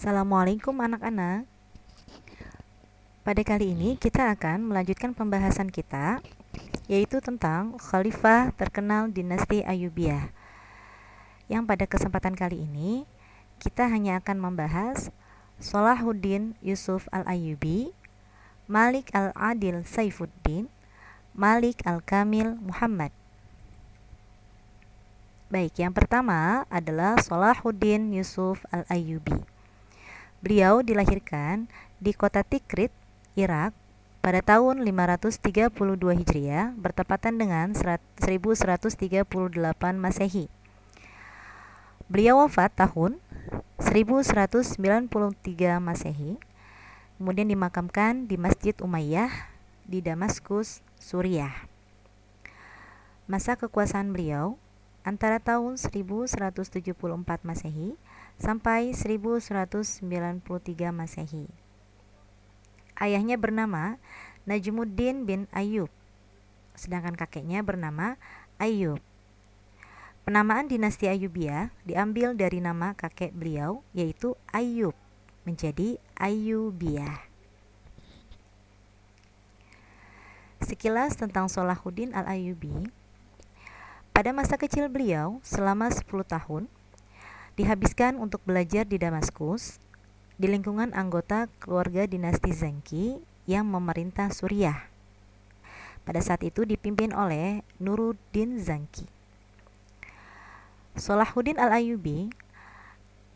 Assalamualaikum anak-anak. Pada kali ini kita akan melanjutkan pembahasan kita, yaitu tentang khalifah terkenal dinasti Ayyubiyah. Yang pada kesempatan kali ini kita hanya akan membahas Salahuddin Yusuf al-Ayyubi, Malik al-Adil Saifuddin, Malik al-Kamil Muhammad. Baik, yang pertama adalah Salahuddin Yusuf al-Ayyubi. Beliau dilahirkan di kota Tikrit, Irak pada tahun 532 Hijriah bertepatan dengan 1138 Masehi. Beliau wafat tahun 1193 Masehi, kemudian dimakamkan di Masjid Umayyah di Damaskus, Suriah. Masa kekuasaan beliau antara tahun 1174 Masehi sampai 1193 Masehi. Ayahnya bernama Najmuddin bin Ayyub, sedangkan kakeknya bernama Ayyub. Penamaan dinasti Ayyubiyah diambil dari nama kakek beliau, yaitu Ayyub, menjadi Ayyubiyah. Sekilas tentang Salahuddin al-Ayyubi. Pada masa kecil beliau, selama 10 tahun, dihabiskan untuk belajar di Damaskus, di lingkungan anggota keluarga dinasti Zanki yang memerintah Suriah. Pada saat itu dipimpin oleh Nuruddin Zanki. Salahuddin al-Ayyubi,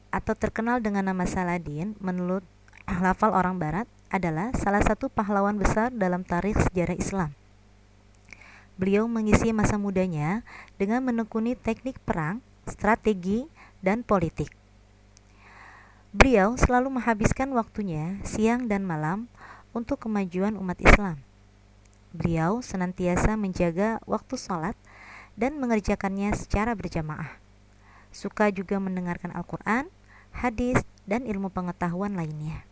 atau terkenal dengan nama Saladin menurut lafal orang barat, adalah salah satu pahlawan besar dalam tarikh sejarah Islam. Beliau mengisi masa mudanya dengan menekuni teknik perang, strategi, dan politik. Beliau selalu menghabiskan waktunya siang dan malam untuk kemajuan umat Islam. Beliau senantiasa menjaga waktu sholat dan mengerjakannya secara berjamaah. Suka juga mendengarkan Al-Quran, hadis, dan ilmu pengetahuan lainnya.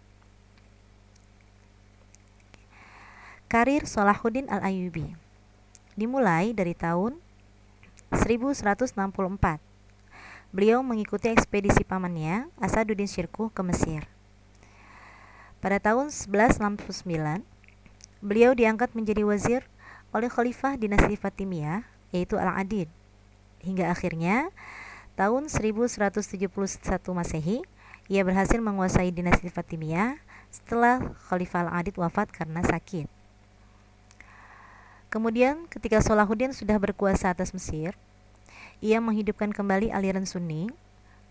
Karir Salahuddin al-Ayyubi dimulai dari tahun 1164. Beliau mengikuti ekspedisi pamannya Asaduddin Syirkuh ke Mesir. Pada tahun 1169, beliau diangkat menjadi wazir oleh khalifah dinasti Fatimiyah, yaitu Al-Adid. Hingga akhirnya tahun 1171 Masehi, ia berhasil menguasai dinasti Fatimiyah setelah Khalifah Al-Adid wafat karena sakit. Kemudian ketika Salahuddin sudah berkuasa atas Mesir, ia menghidupkan kembali aliran Sunni,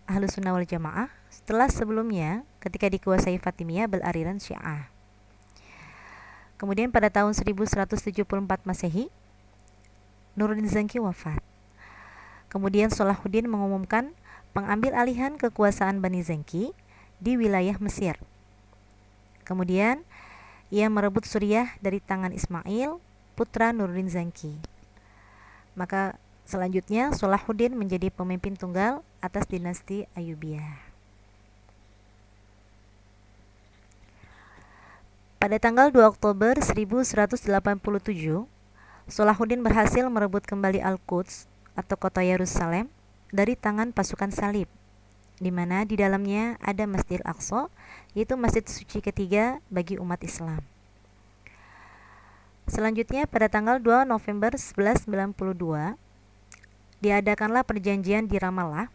Ahlus Sunnah wal Jamaah, setelah sebelumnya ketika dikuasai Fatimiyah beraliran Syiah. Kemudian pada tahun 1174 Masehi, Nuruddin Zanki wafat. Kemudian Salahuddin mengumumkan pengambil alihan kekuasaan Bani Zanki di wilayah Mesir. Kemudian ia merebut Suriah dari tangan Ismail, putra Nuruddin Zanki. Maka selanjutnya Salahuddin menjadi pemimpin tunggal atas dinasti Ayyubiyah. Pada tanggal 2 Oktober 1187, Salahuddin berhasil merebut kembali Al-Quds atau kota Yerusalem dari tangan pasukan salib, di mana di dalamnya ada Masjid Al-Aqsa, yaitu masjid suci ketiga bagi umat Islam. Selanjutnya pada tanggal 2 November 1192 diadakanlah perjanjian di Ramallah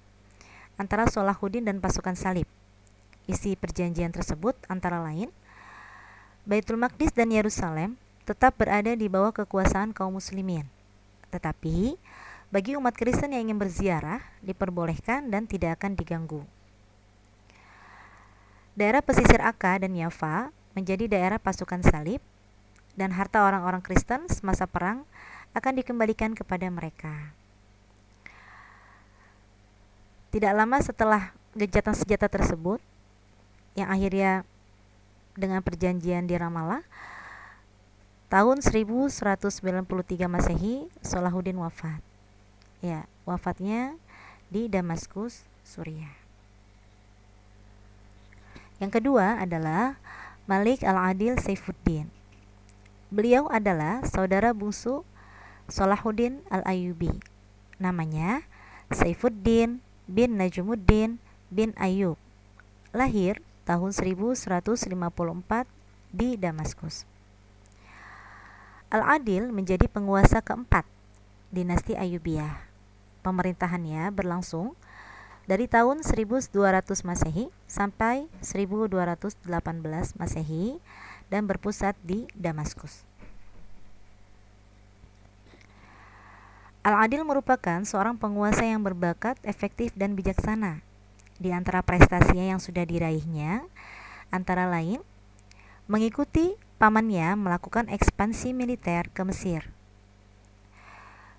antara Salahuddin dan pasukan salib. Isi perjanjian tersebut antara lain, Baitul Maqdis dan Yerusalem tetap berada di bawah kekuasaan kaum muslimin. Tetapi bagi umat Kristen yang ingin berziarah diperbolehkan dan tidak akan diganggu. Daerah pesisir Akka dan Yafa menjadi daerah pasukan salib, dan harta orang-orang Kristen semasa perang akan dikembalikan kepada mereka. Tidak lama setelah gencatan senjata tersebut, yang akhirnya dengan perjanjian di Ramallah, tahun 1193 Masehi, Salahuddin wafat. Ya, wafatnya di Damaskus, Suriah. Yang kedua adalah Malik al-Adil Saifuddin. Beliau adalah saudara bungsu Salahuddin al-Ayyubi. Namanya Saifuddin bin Najmuddin bin Ayyub. Lahir tahun 1154 di Damaskus. Al-Adil menjadi penguasa keempat dinasti Ayyubiyah. Pemerintahannya berlangsung dari tahun 1200 Masehi sampai 1218 Masehi dan berpusat di Damaskus. Al-Adil merupakan seorang penguasa yang berbakat, efektif, dan bijaksana. Di antara prestasinya yang sudah diraihnya, antara lain, mengikuti pamannya melakukan ekspansi militer ke Mesir.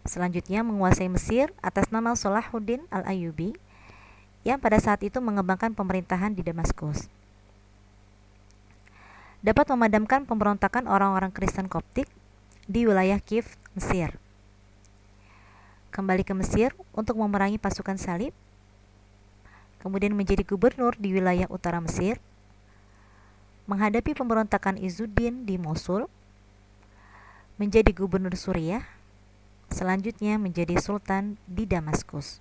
Selanjutnya menguasai Mesir atas nama Salahuddin Al-Ayyubi yang pada saat itu mengembangkan pemerintahan di Damaskus. Dapat memadamkan pemberontakan orang-orang Kristen Koptik di wilayah Kiev, Mesir. Kembali ke Mesir untuk memerangi pasukan salib, kemudian menjadi gubernur di wilayah utara Mesir, menghadapi pemberontakan Izzuddin di Mosul, menjadi gubernur Suriah, selanjutnya menjadi sultan di Damaskus.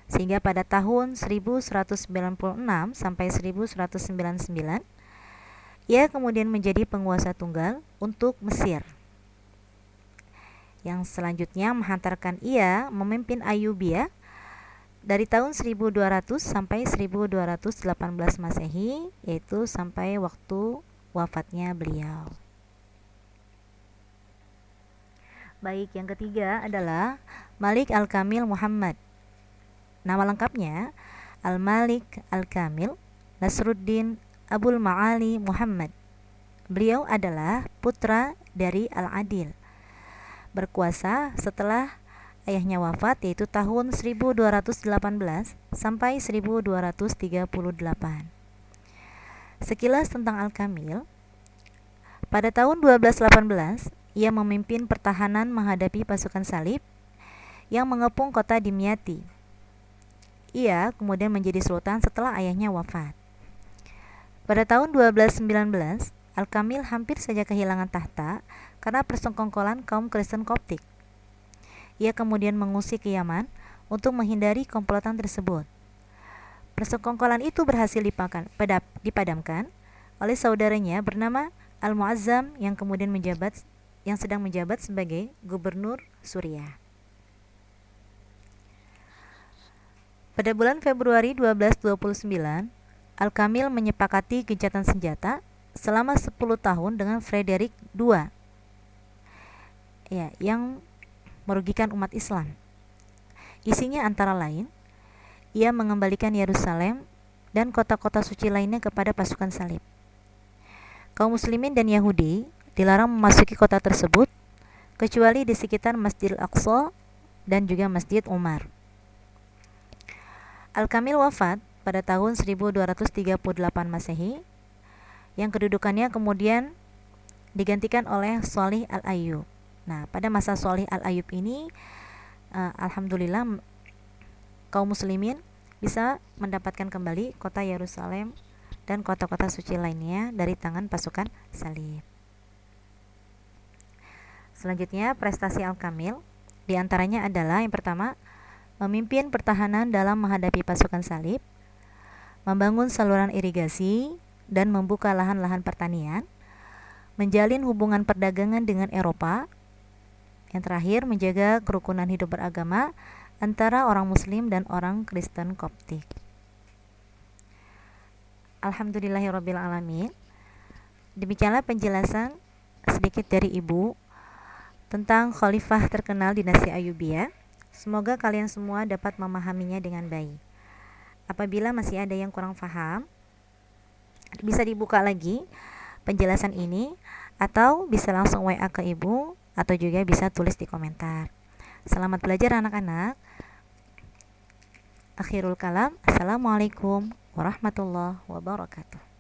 Sehingga pada tahun 1196 sampai 1199, ia kemudian menjadi penguasa tunggal untuk Mesir. Yang selanjutnya menghantarkan ia memimpin Ayyubiyah dari tahun 1200 sampai 1218 Masehi, yaitu sampai waktu wafatnya beliau. Baik, yang ketiga adalah Malik Al-Kamil Muhammad. Nama lengkapnya Al-Malik Al-Kamil Nasruddin Abul Ma'ali Muhammad. Beliau adalah putra dari Al-Adil. Berkuasa setelah ayahnya wafat, yaitu tahun 1218 sampai 1238. Sekilas tentang Al-Kamil. Pada tahun 1218, ia memimpin pertahanan menghadapi pasukan salib yang mengepung kota Dimyati. Ia kemudian menjadi sultan setelah ayahnya wafat. Pada tahun 1219, Al-Kamil hampir saja kehilangan tahta karena persekongkolan kaum Kristen Koptik. Ia kemudian mengungsi ke Yaman untuk menghindari komplotan tersebut. Persekongkolan itu berhasil dipadamkan oleh saudaranya bernama Al-Mu'azzam yang sedang menjabat sebagai gubernur Suriah. Pada bulan Februari 1229, Al-Kamil menyepakati gencatan senjata selama 10 tahun dengan Frederick II, yang merugikan umat Islam. Isinya antara lain, ia mengembalikan Yerusalem dan kota-kota suci lainnya kepada pasukan salib. Kaum muslimin dan Yahudi dilarang memasuki kota tersebut kecuali di sekitar Masjidil Aqsa dan juga Masjid Umar. Al-Kamil wafat pada tahun 1238 Masehi, yang kedudukannya kemudian digantikan oleh Shalih Al-Ayyub. Nah, pada masa Shalih Al-Ayyub ini, alhamdulillah kaum muslimin bisa mendapatkan kembali kota Yerusalem dan kota-kota suci lainnya dari tangan pasukan salib. Selanjutnya, prestasi Al-Kamil diantaranya adalah yang pertama, memimpin pertahanan dalam menghadapi pasukan salib, membangun saluran irigasi dan membuka lahan-lahan pertanian, menjalin hubungan perdagangan dengan Eropa, yang terakhir menjaga kerukunan hidup beragama antara orang Muslim dan orang Kristen Koptik. Alhamdulillahirabbil alamin. Demikianlah penjelasan sedikit dari Ibu tentang khalifah terkenal dinasti Ayyubiyah. Semoga kalian semua dapat memahaminya dengan baik. Apabila masih ada yang kurang paham, bisa dibuka lagi penjelasan ini atau bisa langsung WA ke Ibu atau juga bisa tulis di komentar. Selamat belajar anak-anak. Akhirul kalam. Assalamualaikum warahmatullahi wabarakatuh.